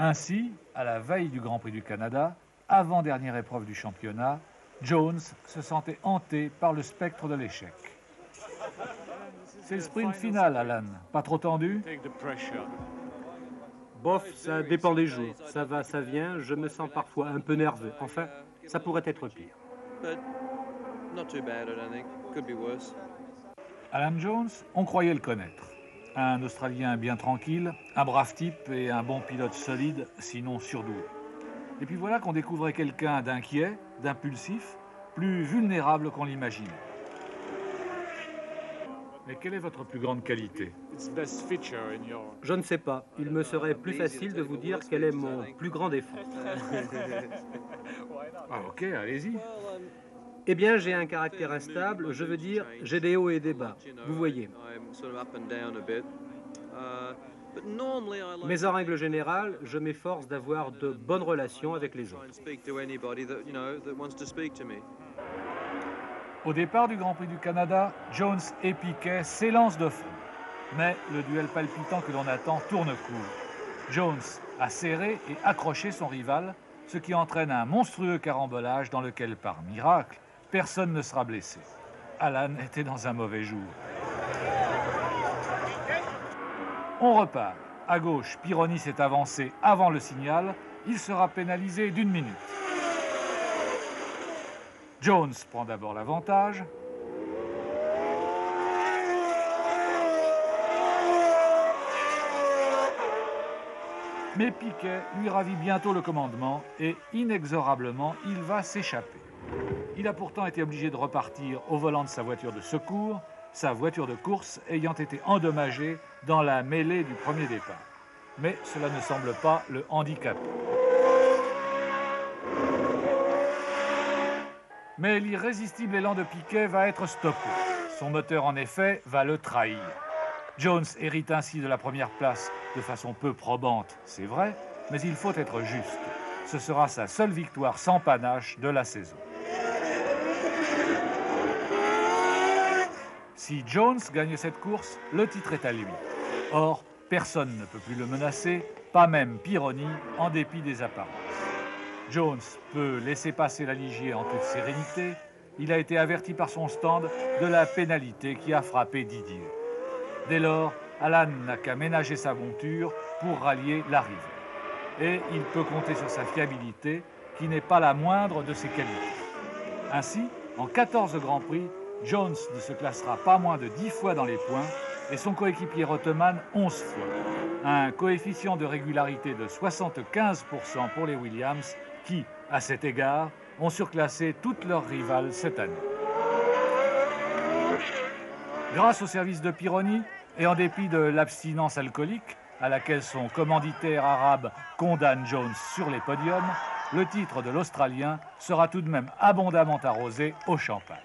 Ainsi, à la veille du Grand Prix du Canada, avant-dernière épreuve du championnat, Jones se sentait hanté par le spectre de l'échec. C'est le sprint final, Alan. Pas trop tendu? Bof, ça dépend des jours. Ça va, ça vient. Je me sens parfois un peu nerveux. Enfin, ça pourrait être pire. Alan Jones, on croyait le connaître. Un Australien bien tranquille, un brave type et un bon pilote solide, sinon surdoué. Et puis voilà qu'on découvrait quelqu'un d'inquiet, d'impulsif, plus vulnérable qu'on l'imaginait. Mais quelle est votre plus grande qualité? Je ne sais pas. Il me serait plus facile de vous dire quel est mon plus grand défaut. Ah ok, allez-y. Eh bien, j'ai un caractère instable. Je veux dire, j'ai des hauts et des bas. Vous voyez. Mais en règle générale, je m'efforce d'avoir de bonnes relations avec les autres. Au départ du Grand Prix du Canada, Jones et Piquet s'élancent de front. Mais le duel palpitant que l'on attend tourne court. Jones a serré et accroché son rival, ce qui entraîne un monstrueux carambolage dans lequel, par miracle, personne ne sera blessé. Alan était dans un mauvais jour. On repart. À gauche, Pironi s'est avancé avant le signal. Il sera pénalisé d'1 minute. Jones prend d'abord l'avantage. Mais Piquet lui ravit bientôt le commandement et, inexorablement, il va s'échapper. Il a pourtant été obligé de repartir au volant de sa voiture de secours, sa voiture de course ayant été endommagée dans la mêlée du premier départ. Mais cela ne semble pas le handicaper. Mais l'irrésistible élan de Piquet va être stoppé. Son moteur, en effet, va le trahir. Jones hérite ainsi de la première place de façon peu probante, c'est vrai, mais il faut être juste. Ce sera sa seule victoire sans panache de la saison. Si Jones gagne cette course, le titre est à lui. Or, personne ne peut plus le menacer, pas même Pironi, en dépit des apparences. Jones peut laisser passer la Ligier en toute sérénité. Il a été averti par son stand de la pénalité qui a frappé Didier. Dès lors, Alan n'a qu'à ménager sa monture pour rallier l'arrivée. Et il peut compter sur sa fiabilité, qui n'est pas la moindre de ses qualités. Ainsi, en 14 Grands Prix, Jones ne se classera pas moins de 10 fois dans les points et son coéquipier Reutemann 11 fois. Un coefficient de régularité de 75% pour les Williams qui, à cet égard, ont surclassé toutes leurs rivales cette année. Grâce au service de Pironi et en dépit de l'abstinence alcoolique à laquelle son commanditaire arabe condamne Jones sur les podiums, le titre de l'Australien sera tout de même abondamment arrosé au champagne.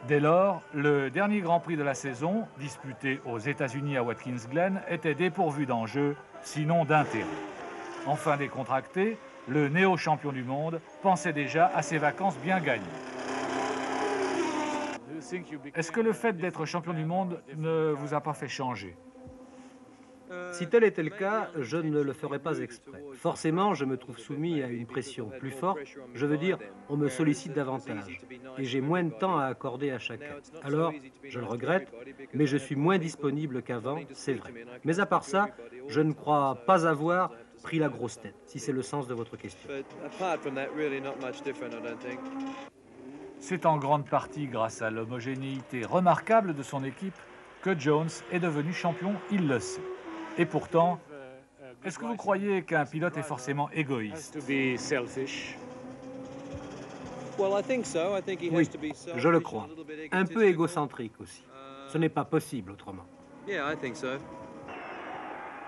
Dès lors, le dernier Grand Prix de la saison, disputé aux États-Unis à Watkins Glen, était dépourvu d'enjeu, sinon d'intérêt. Enfin décontracté, le néo-champion du monde pensait déjà à ses vacances bien gagnées. Est-ce que le fait d'être champion du monde ne vous a pas fait changer? Si tel était le cas, je ne le ferais pas exprès. Forcément, je me trouve soumis à une pression plus forte. Je veux dire, on me sollicite davantage. Et j'ai moins de temps à accorder à chacun. Alors, je le regrette, mais je suis moins disponible qu'avant, c'est vrai. Mais à part ça, je ne crois pas avoir pris la grosse tête, si c'est le sens de votre question. C'est en grande partie grâce à l'homogénéité remarquable de son équipe que Jones est devenu champion, il le sait. Et pourtant, est-ce que vous croyez qu'un pilote est forcément égoïste? Oui, je le crois. Un peu égocentrique aussi. Ce n'est pas possible autrement.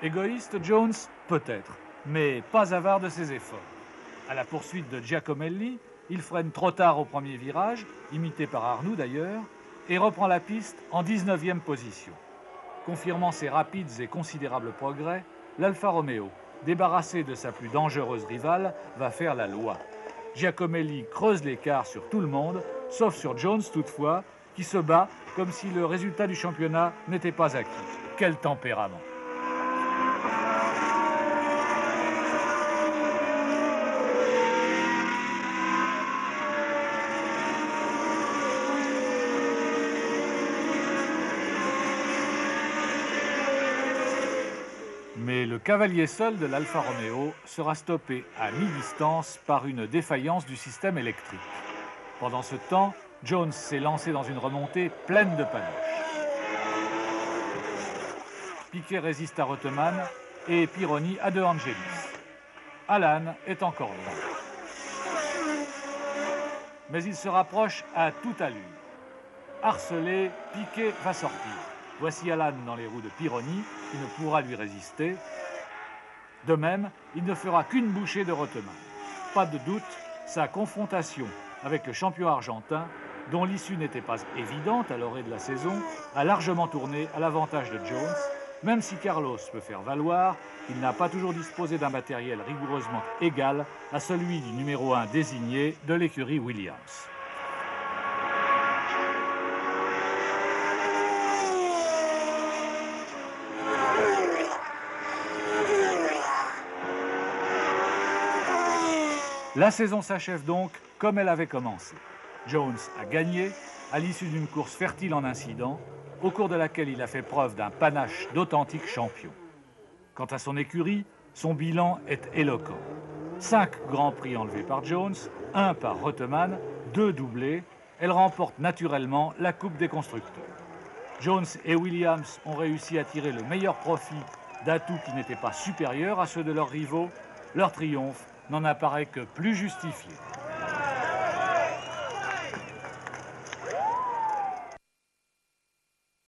Égoïste, Jones? Peut-être, mais pas avare de ses efforts. À la poursuite de Giacomelli, il freine trop tard au premier virage, imité par Arnoux d'ailleurs, et reprend la piste en 19e position. Confirmant ses rapides et considérables progrès, l'Alfa Romeo, débarrassé de sa plus dangereuse rivale, va faire la loi. Giacomelli creuse l'écart sur tout le monde, sauf sur Jones toutefois, qui se bat comme si le résultat du championnat n'était pas acquis. Quel tempérament! Mais le cavalier seul de l'Alfa Romeo sera stoppé à mi-distance par une défaillance du système électrique. Pendant ce temps, Jones s'est lancé dans une remontée pleine de panache. Piquet résiste à Reutemann et Pironi à De Angelis. Alan est encore loin. Mais il se rapproche à toute allure. Harcelé, Piquet va sortir. Voici Alan dans les roues de Pironi, qui ne pourra lui résister. De même, il ne fera qu'une bouchée de Reutemann. Pas de doute, sa confrontation avec le champion argentin, dont l'issue n'était pas évidente à l'orée de la saison, a largement tourné à l'avantage de Jones, même si Carlos peut faire valoir qu'il n'a pas toujours disposé d'un matériel rigoureusement égal à celui du numéro 1 désigné de l'écurie Williams. La saison s'achève donc comme elle avait commencé. Jones a gagné à l'issue d'une course fertile en incidents, au cours de laquelle il a fait preuve d'un panache d'authentique champion. Quant à son écurie, son bilan est éloquent. 5 grands prix enlevés par Jones, 1 par Reutemann, 2 doublés. Elle remporte naturellement la Coupe des constructeurs. Jones et Williams ont réussi à tirer le meilleur profit d'atouts qui n'étaient pas supérieurs à ceux de leurs rivaux. Leur triomphe n'en apparaît que plus justifié.